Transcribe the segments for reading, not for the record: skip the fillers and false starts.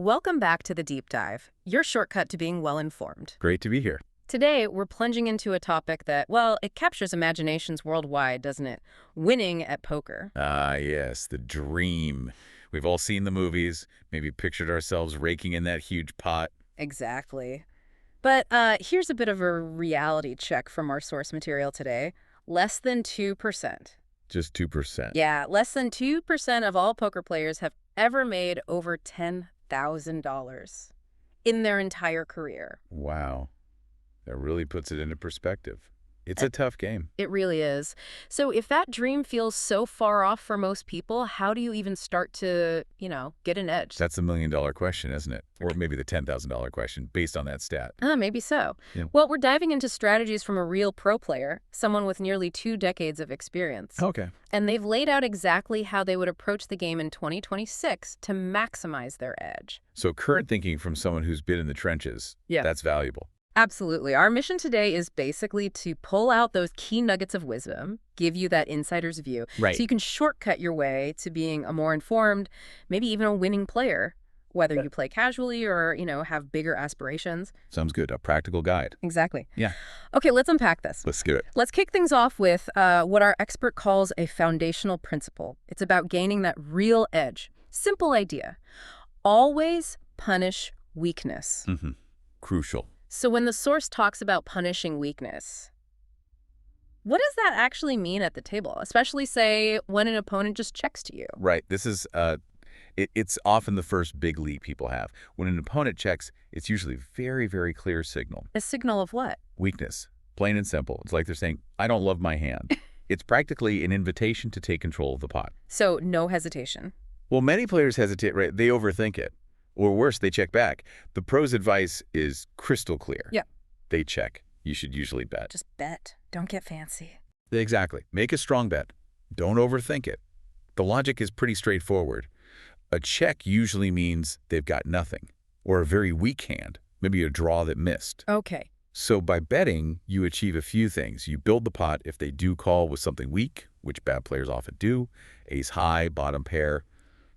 Welcome back to the Deep Dive, your shortcut to being well-informed. Great to be here. Today, we're plunging into a topic that, well, it captures imaginations worldwide, doesn't it? Winning at poker. Ah, yes, the dream. We've all seen the movies, maybe pictured ourselves raking in that huge pot. Exactly. But here's a bit of a reality check from our source material today. Less than 2%. Just 2%. Yeah, less than 2% of all poker players have ever made over $10,000 in their entire career. Wow. That really puts it into perspective. It's a tough game. It really is. So if that dream feels so far off for most people, how do you even start to, get an edge? That's the million-dollar question, isn't it? Or maybe the $10,000 question, based on that stat. Maybe so. Yeah. Well, we're diving into strategies from a real pro player, someone with nearly 2 decades of experience. Okay. And they've laid out exactly how they would approach the game in 2026 to maximize their edge. So current thinking from someone who's been in the trenches, Yeah. that's valuable. Absolutely. Our mission today is basically to pull out those key nuggets of wisdom, give you that insider's view, Right. so you can shortcut your way to being a more informed, maybe even a winning player, whether you play casually or, have bigger aspirations. Sounds good. A practical guide. Exactly. Yeah. Okay, let's unpack this. Let's get it. Let's kick things off with what our expert calls a foundational principle. It's about gaining that real edge. Simple idea. Always punish weakness. Mm-hmm. Crucial. So when the source talks about punishing weakness, what does that actually mean at the table? Especially, say, when an opponent just checks to you. Right. This is it's often the first big leap people have. When an opponent checks, it's usually a very, very clear signal. A signal of what? Weakness. Plain and simple. It's like they're saying, I don't love my hand. It's practically an invitation to take control of the pot. So no hesitation. Well, many players hesitate, right? They overthink it. Or worse, they check back. The pro's advice is crystal clear. Yeah. They check. You should usually bet. Just bet. Don't get fancy. Exactly. Make a strong bet. Don't overthink it. The logic is pretty straightforward. A check usually means they've got nothing, or a very weak hand, maybe a draw that missed. Okay. So by betting, you achieve a few things. You build the pot if they do call with something weak, which bad players often do, ace high, bottom pair,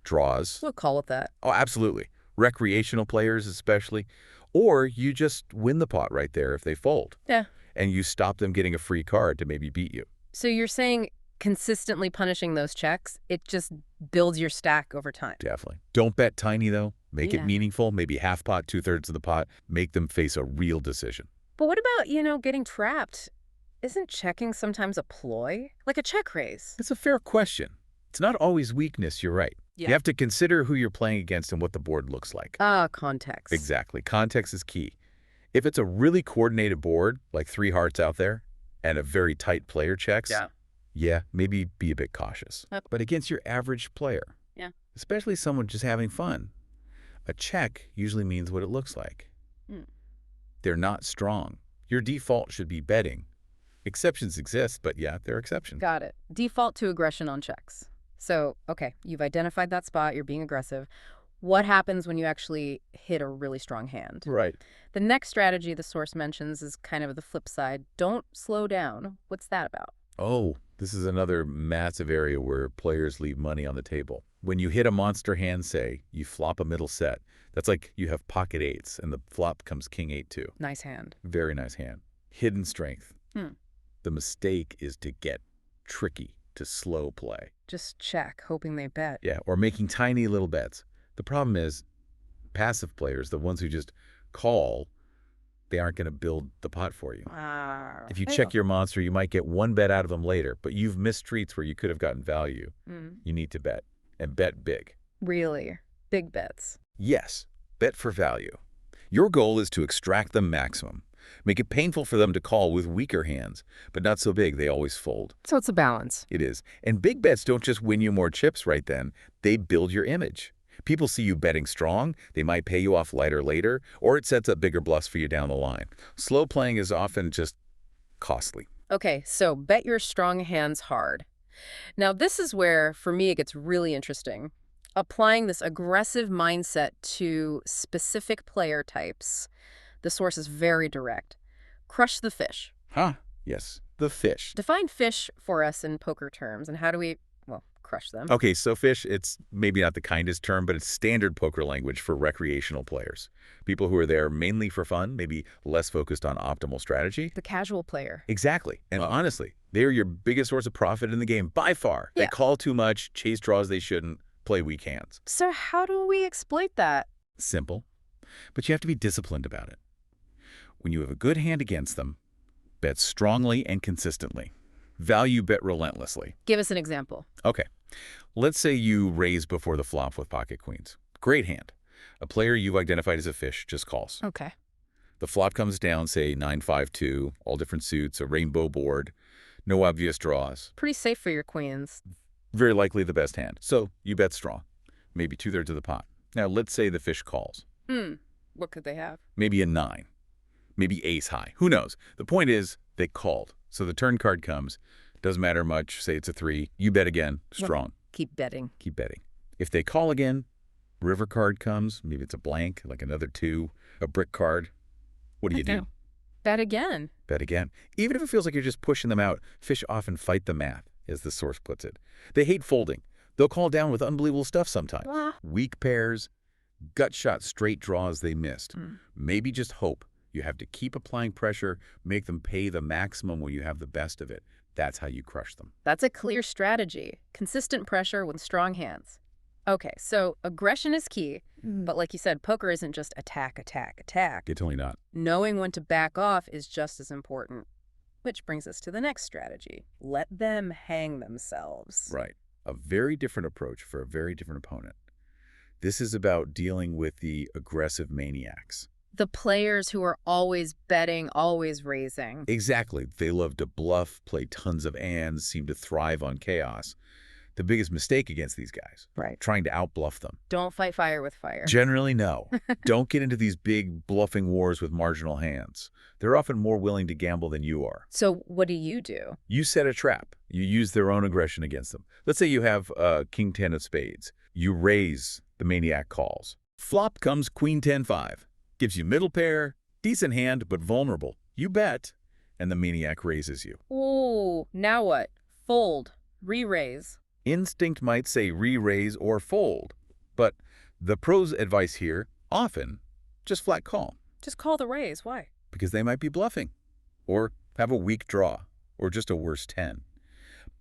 draws. We'll call it that. Oh, absolutely. Recreational players especially. Or you just win the pot right there if they fold. Yeah. And you stop them getting a free card to maybe beat you. So you're saying consistently punishing those checks, it just builds your stack over time. Definitely. Don't bet tiny, though. Make Yeah. it meaningful, maybe half pot, 2/3 of the pot. Make them face a real decision. But what about, getting trapped? Isn't checking sometimes a ploy? Like a check raise? It's a fair question. It's not always weakness, you're right. Yeah. You have to consider who you're playing against and what the board looks like. Context. Exactly. Context is key. If it's a really coordinated board, like 3 hearts out there, and a very tight player checks, maybe be a bit cautious. But against your average player, especially someone just having fun, a check usually means what it looks like. They're not strong. Your default should be betting. Exceptions exist, but yeah, they're exceptions. Got it. Default to aggression on checks. So, okay, you've identified that spot, you're being aggressive. What happens when you actually hit a really strong hand? Right. The next strategy the source mentions is kind of the flip side. Don't slow down. What's that about? Oh, this is another massive area where players leave money on the table. When you hit a monster hand, say, you flop a middle set. That's like you have pocket eights, and the flop comes king 8-2. Nice hand. Very nice hand. Hidden strength. The mistake is to get tricky, to slow play. Just check, hoping they bet. Yeah, or making tiny little bets. The problem is passive players, the ones who just call, they aren't going to build the pot for you. If you check your monster, you might get one bet out of them later, but you've missed treats where you could have gotten value. You need to bet, and bet big. Really? Big bets. Yes, bet for value. Your goal is to extract the maximum. Make it painful for them to call with weaker hands, but not so big they always fold. So it's a balance. It is. And big bets don't just win you more chips right then, they build your image. People see you betting strong, they might pay you off lighter later, or it sets up bigger bluffs for you down the line. Slow playing is often just costly. Okay, so bet your strong hands hard. Now this is where, for me, it gets really interesting. Applying this aggressive mindset to specific player types. The source is very direct. Crush the fish. Yes, the fish. Define fish for us in poker terms, and how do we, crush them. Okay, so fish, it's maybe not the kindest term, but it's standard poker language for recreational players. People who are there mainly for fun, maybe less focused on optimal strategy. The casual player. Exactly. And honestly, they're your biggest source of profit in the game by far. They call too much, chase draws they shouldn't, play weak hands. So how do we exploit that? Simple. But you have to be disciplined about it. When you have a good hand against them, bet strongly and consistently. Value bet relentlessly. Give us an example. Okay. Let's say you raise before the flop with pocket queens. Great hand. A player you've identified as a fish just calls. Okay. The flop comes down, say 9-5-2, all different suits, a rainbow board, no obvious draws. Pretty safe for your queens. Very likely the best hand. So you bet strong, maybe 2/3 of the pot. Now let's say the fish calls. What could they have? Maybe a 9, maybe ace high. Who knows? The point is they called. So the turn card comes. Doesn't matter much. Say it's a 3. You bet again. Strong. Well, keep betting. Keep betting. If they call again, river card comes. Maybe it's a blank, like another 2, a brick card. What do you do? Bet again. Bet again. Even if it feels like you're just pushing them out, fish often fight the math, as the source puts it. They hate folding. They'll call down with unbelievable stuff sometimes. Weak pairs, gut shot straight draws they missed. Maybe just hope. You have to keep applying pressure, make them pay the maximum when you have the best of it. That's how you crush them. That's a clear strategy. Consistent pressure with strong hands. Okay, so aggression is key, but like you said, poker isn't just attack, attack, attack. It's totally not. Knowing when to back off is just as important. Which brings us to the next strategy. Let them hang themselves. Right. A very different approach for a very different opponent. This is about dealing with the aggressive maniacs. The players who are always betting, always raising. Exactly. They love to bluff, play tons of ands, seem to thrive on chaos. The biggest mistake against these guys. Right. Trying to outbluff them. Don't fight fire with fire. Generally, no. Don't get into these big bluffing wars with marginal hands. They're often more willing to gamble than you are. So what do? You set a trap. You use their own aggression against them. Let's say you have king 10 of spades. You raise, the maniac calls. Flop comes queen 10-5. Gives you middle pair, decent hand, but vulnerable. You bet, and the maniac raises you. Ooh, now what? Fold. Re-raise. Instinct might say re-raise or fold, but the pro's advice here, often, just flat call. Just call the raise. Why? Because they might be bluffing, or have a weak draw, or just a worse 10.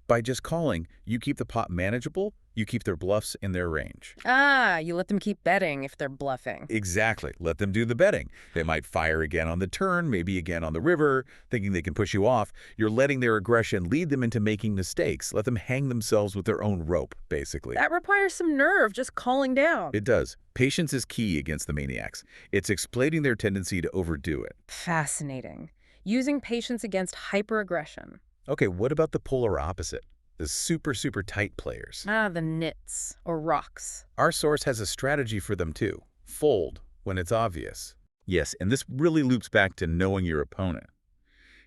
By just calling, you keep the pot manageable, you keep their bluffs in their range. You let them keep betting if they're bluffing. Exactly. Let them do the betting. They might fire again on the turn, maybe again on the river, thinking they can push you off. You're letting their aggression lead them into making mistakes. Let them hang themselves with their own rope, basically. That requires some nerve, just calling down. It does. Patience is key against the maniacs. It's exploiting their tendency to overdo it. Fascinating. Using patience against hyper-aggression. Okay, what about the polar opposite? The super, super tight players. The nits, or rocks. Our source has a strategy for them too. Fold when it's obvious. Yes, and this really loops back to knowing your opponent.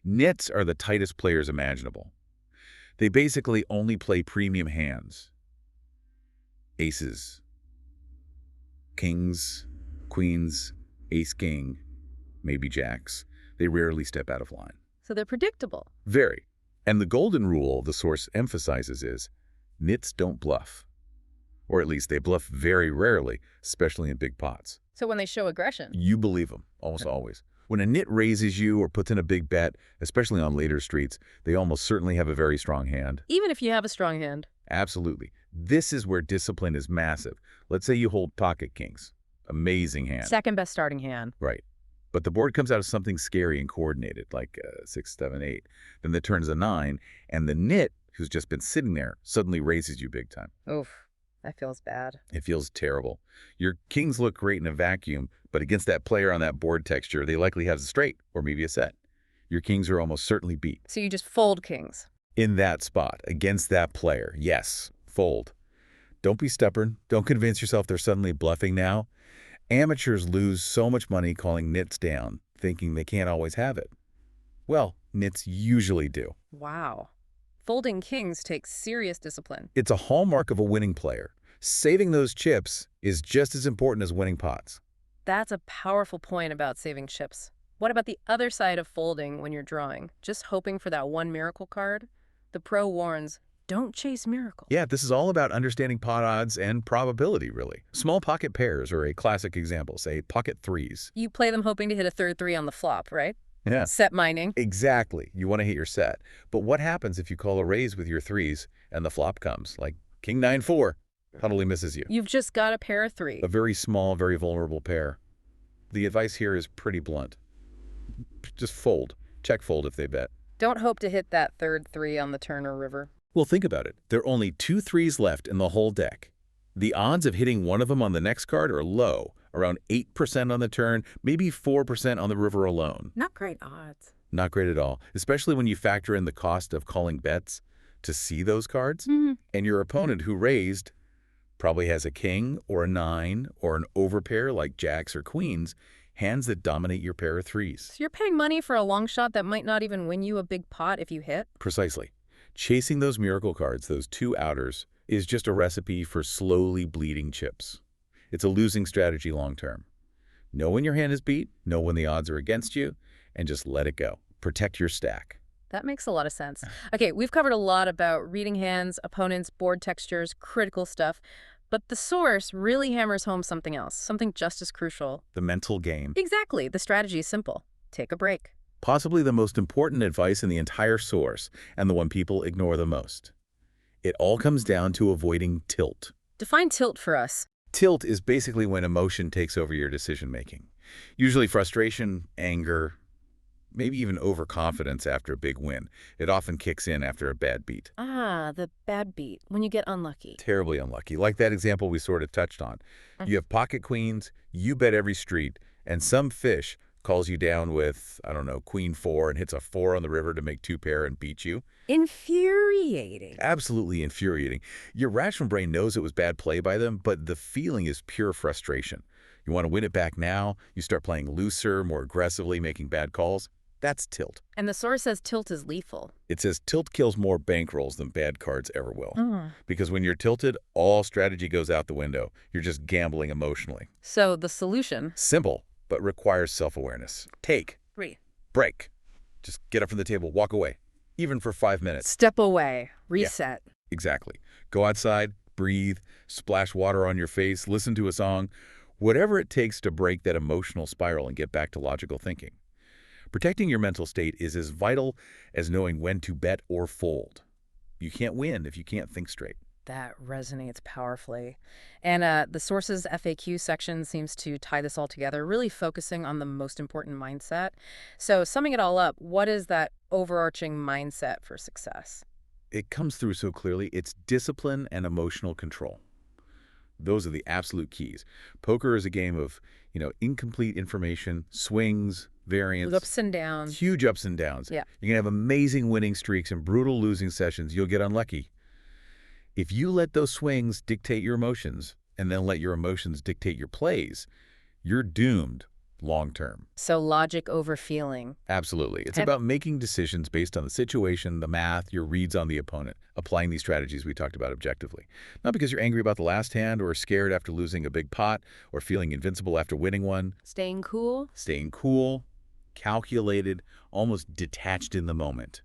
Nits are the tightest players imaginable. They basically only play premium hands. Aces, kings, queens, ace-king, maybe jacks. They rarely step out of line. So they're predictable. Very. And the golden rule the source emphasizes is, nits don't bluff. Or at least they bluff very rarely, especially in big pots. So when they show aggression? You believe them, almost always. When a nit raises you or puts in a big bet, especially on later streets, they almost certainly have a very strong hand. Even if you have a strong hand? Absolutely. This is where discipline is massive. Let's say you hold pocket kings. Amazing hand. Second best starting hand. Right. But the board comes out of something scary and coordinated, like 6, 7, 8. Then the turn's a 9, and the nit, who's just been sitting there, suddenly raises you big time. Oof, that feels bad. It feels terrible. Your kings look great in a vacuum, but against that player on that board texture, they likely have a straight, or maybe a set. Your kings are almost certainly beat. So you just fold kings? In that spot, against that player, yes, fold. Don't be stubborn. Don't convince yourself they're suddenly bluffing now. Amateurs lose so much money calling nits down, thinking they can't always have it. Well, nits usually do. Wow. Folding kings takes serious discipline. It's a hallmark of a winning player. Saving those chips is just as important as winning pots. That's a powerful point about saving chips. What about the other side of folding when you're drawing? Just hoping for that one miracle card? The pro warns, Don't chase miracle. Yeah, this is all about understanding pot odds and probability, really. Small pocket pairs are a classic example, say pocket threes. You play them hoping to hit a third three on the flop, right? Yeah, Set mining. exactly. You want to hit your set. But what happens if you call a raise with your threes and the flop comes, like king 9-4, totally misses you? You've just got a pair of three. A very small, very vulnerable pair. The advice here is pretty blunt. Just fold. Check fold if they bet. Don't hope to hit that third three on the turn or river. Well, think about it. There are only 2 threes left in the whole deck. The odds of hitting one of them on the next card are low, around 8% on the turn, maybe 4% on the river alone. Not great odds. Not great at all, especially when you factor in the cost of calling bets to see those cards. And your opponent who raised probably has a king or a 9 or an overpair like jacks or queens, hands that dominate your pair of threes. So you're paying money for a long shot that might not even win you a big pot if you hit? Precisely. Chasing those miracle cards, those 2 outers, is just a recipe for slowly bleeding chips. It's a losing strategy long term. Know when your hand is beat, know when the odds are against you, and just let it go. Protect your stack. That makes a lot of sense. Okay, we've covered a lot about reading hands, opponents, board textures, critical stuff. But the source really hammers home something else, something just as crucial. The mental game. Exactly. The strategy is simple. Take a break. Possibly the most important advice in the entire source, and the one people ignore the most. It all comes down to avoiding tilt. Define tilt for us. Tilt is basically when emotion takes over your decision-making. Usually frustration, anger, maybe even overconfidence after a big win. It often kicks in after a bad beat. Ah, the bad beat, when you get unlucky. Terribly unlucky, like that example we sort of touched on. You have pocket queens, you bet every street, and some fish calls you down with, I don't know, queen 4 and hits a 4 on the river to make 2 pair and beat you. Infuriating. Absolutely infuriating. Your rational brain knows it was bad play by them, but the feeling is pure frustration. You want to win it back now, you start playing looser, more aggressively, making bad calls. That's tilt. And the source says tilt is lethal. It says tilt kills more bankrolls than bad cards ever will. Because when you're tilted, all strategy goes out the window. You're just gambling emotionally. So the solution? Simple, but requires self-awareness. Take. Break. Just get up from the table, walk away. Even for 5 minutes. Step away. Reset. Yeah, exactly. Go outside, breathe, splash water on your face, listen to a song. Whatever it takes to break that emotional spiral and get back to logical thinking. Protecting your mental state is as vital as knowing when to bet or fold. You can't win if you can't think straight. That resonates powerfully. And the source's FAQ section seems to tie this all together, really focusing on the most important mindset. So summing it all up, what is that overarching mindset for success? It comes through so clearly. It's discipline and emotional control. Those are the absolute keys. Poker is a game of, incomplete information, swings, variance. With ups and downs. Huge ups and downs. Yeah. You can have amazing winning streaks and brutal losing sessions. You'll get unlucky. If you let those swings dictate your emotions and then let your emotions dictate your plays, you're doomed long term. So logic over feeling. Absolutely. It's about making decisions based on the situation, the math, your reads on the opponent, applying these strategies we talked about objectively. Not because you're angry about the last hand or scared after losing a big pot or feeling invincible after winning one. Staying cool. Staying cool, calculated, almost detached in the moment.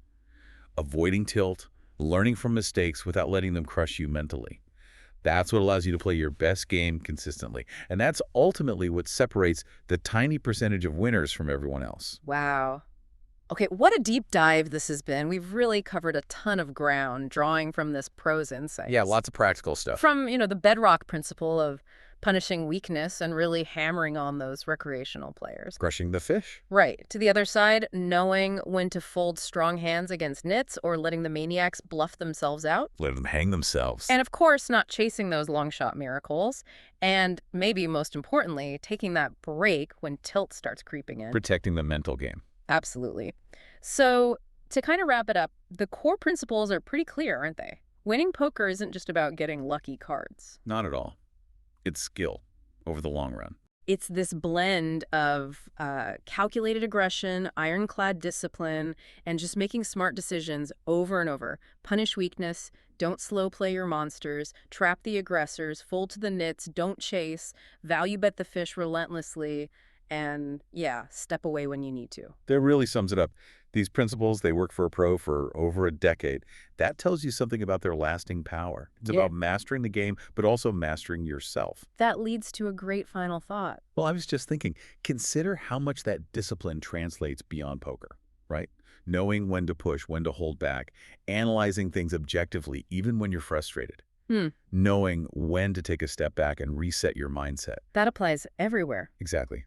Avoiding tilt, learning from mistakes without letting them crush you mentally. That's what allows you to play your best game consistently. And that's ultimately what separates the tiny percentage of winners from everyone else. Wow. Okay, what a deep dive this has been. We've really covered a ton of ground drawing from this prose insights. Yeah, lots of practical stuff. From, the bedrock principle of punishing weakness and really hammering on those recreational players. Crushing the fish. Right. To the other side, knowing when to fold strong hands against nits or letting the maniacs bluff themselves out. Let them hang themselves. And of course, not chasing those long shot miracles. And maybe most importantly, taking that break when tilt starts creeping in. Protecting the mental game. Absolutely. So to kind of wrap it up, the core principles are pretty clear, aren't they? Winning poker isn't just about getting lucky cards. Not at all. It's skill over the long run. It's this blend of calculated aggression, ironclad discipline, and just making smart decisions over and over. Punish weakness, don't slow play your monsters, trap the aggressors, fold to the nits, don't chase, value bet the fish relentlessly, and, yeah, step away when you need to. That really sums it up. These principles, they work for a pro for over a decade. That tells you something about their lasting power. It's Yeah. about mastering the game, but also mastering yourself. That leads to a great final thought. Well, I was just thinking, consider how much that discipline translates beyond poker, right? Knowing when to push, when to hold back, analyzing things objectively, even when you're frustrated. Hmm. Knowing when to take a step back and reset your mindset. That applies everywhere. Exactly.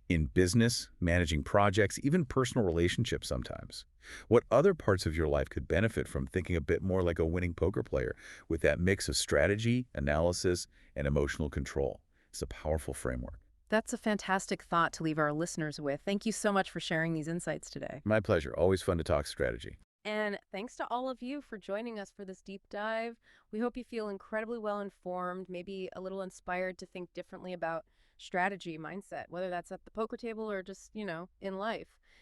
In business, managing projects, even personal relationships sometimes. What other parts of your life could benefit from thinking a bit more like a winning poker player with that mix of strategy, analysis, and emotional control? It's a powerful framework. That's a fantastic thought to leave our listeners with. Thank you so much for sharing these insights today. My pleasure. Always fun to talk strategy. And thanks to all of you for joining us for this deep dive. We hope you feel incredibly well informed, maybe a little inspired to think differently about strategy, mindset, whether that's at the poker table or just, in life.